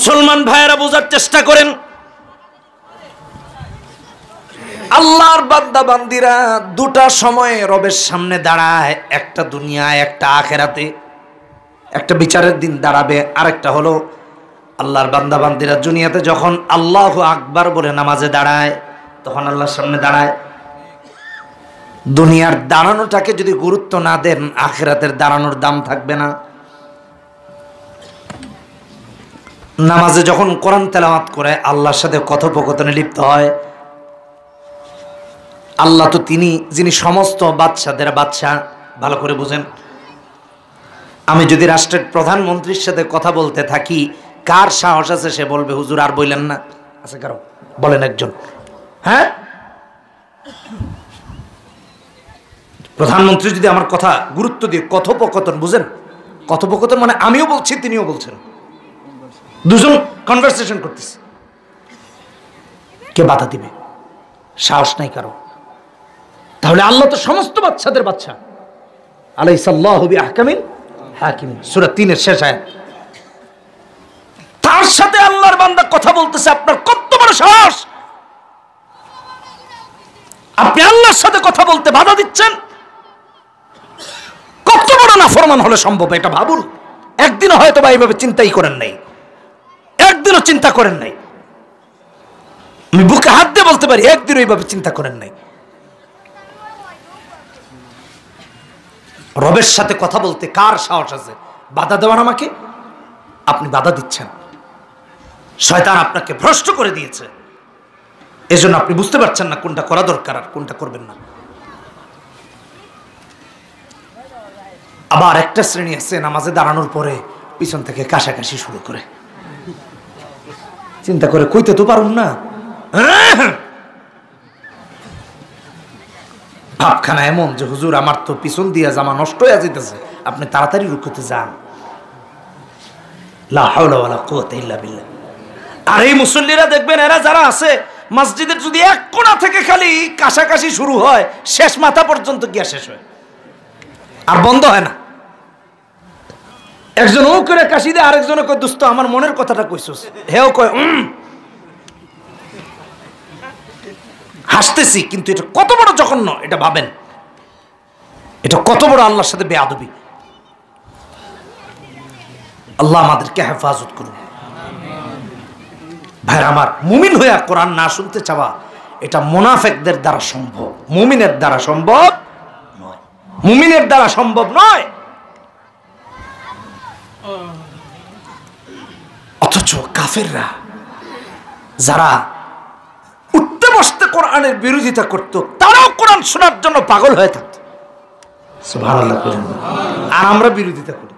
মুসলমান ভাইয়েরা বোঝার চেষ্টা করেন, আল্লাহর বান্দা বান্দিরা দুটা সময়ে রবের সামনে দাঁড়ায়, একটা দুনিয়ায় একটা আখেরাতে। একটা বিচারের দিন দাঁড়াবে, আরেকটা হলো আল্লাহর বান্দা বান্দিরা দুনিয়াতে যখন আল্লাহু আকবার বলে নামাজে দাঁড়ায় তখন আল্লাহর সামনে দাঁড়ায়। দুনিয়ার দাঁড়ানোটাকে যদি গুরুত্ব না দেন, আখেরাতের দাঁড়ানোর দাম থাকবে না। নামাজে যখন কোরআন তেলাওয়াত করে আল্লাহর সাথে কথোপকথনে লিপ্ত হয়, আল্লাহ তো তিনি যিনি সমস্ত বাদশাদের বাদশা। ভালো করে বুঝেন, আমি যদি রাষ্ট্রের প্রধানমন্ত্রীর সাথে কথা বলতে থাকি, কার সাহস আছে সে বলবে হুজুর আর বললেন না? আছে কারো? বলেন একজন। হ্যাঁ, প্রধানমন্ত্রী যদি আমার কথা গুরুত্ব দিয়ে কথোপকথন, বুঝেন কথোপকথন মানে আমিও বলছি তিনিও বলছেন, দুজন কনভারসেশন করতেছে, কে বাধা দিবে? সাহস নাই কারো। তাহলে আল্লাহ তো সমস্ত বাচ্চাদের বাচ্চা। আলাইসাল্লাহু বিআহকামিল হাকিম, সূরা 3 এর শেষ আয়াত। তার সাথে আল্লাহর বান্দা কথা বলতেছে, আপনার কত বড় সাহস! আপনি আল্লাহর সাথে কথা বলতে বাধা দিচ্ছেন, কত বড় নাফরমান হলে সম্ভব এটা ভাবুন। একদিনও হয়তো বা এইভাবে চিন্তাই করেন নাই, একদিনও চিন্তা করেন নাই। আমি বুকে হাত দিয়ে বলতে পারি একদিনও এইভাবে চিন্তা করেন নাই। রবের সাথে কথা বলতে কার সাহস আছে বাধা দেওয়ার? আমাকে আপনি বাধা দিচ্ছেন, শয়তান আপনাকে ভ্রষ্ট করে দিয়েছে। এজন্য আপনি বুঝতে পারছেন না কোনটা করা দরকার আর কোনটা করবেন না। আবার একটা শ্রেণী আছে নামাজে দাঁড়ানোর পরে পিছন থেকে কাশাকাশি শুরু করে, চিন্তা করে কইতে তো পারুন না, ভাবখানা এমন যে হুজুর আমার তো পিছন দিয়ে জামা নষ্ট হয়ে যেতেছে, আপনি তাড়াতাড়ি রুকুতে যান। লা হাওলা ওয়ালা কুওয়াতা ইল্লা বিল্লাহ। আর এই মুসল্লিরা দেখবেন, এরা যারা আছে মসজিদের যদি এক কোণা থেকে খালি কাশাকাশি শুরু হয়, শেষ মাথা পর্যন্ত গিয়া শেষ হয়, আর বন্ধ হয় না। একজন ও করে কাশি দেয়, আরেকজনে কয় দোস্ত আমার মনের কথাটা কইছস, হেও কয় হাসতেছি, কিন্তু এটা কত বড় জঘন্য এটা ভাবেন, এটা কত বড় আল্লাহর সাথে বেয়াদবি। আল্লাহ আমাদেরকে হেফাজত করুন। ভাই আমার, মুমিন হইয়া কোরআন না শুনতে চাওয়া এটা মুনাফিকদের দ্বারা সম্ভব, মুমিনের দ্বারা সম্ভব নয়, মুমিনের দ্বারা সম্ভব নয়। অথচ কাফেররা যারা উঠতে বসতে কোরআনের বিরোধিতা করত, তারাও কোরআন শোনার জন্য পাগল হয়ে থাকত। সুবহানাল্লাহ। আর আমরা বিরোধিতা করি।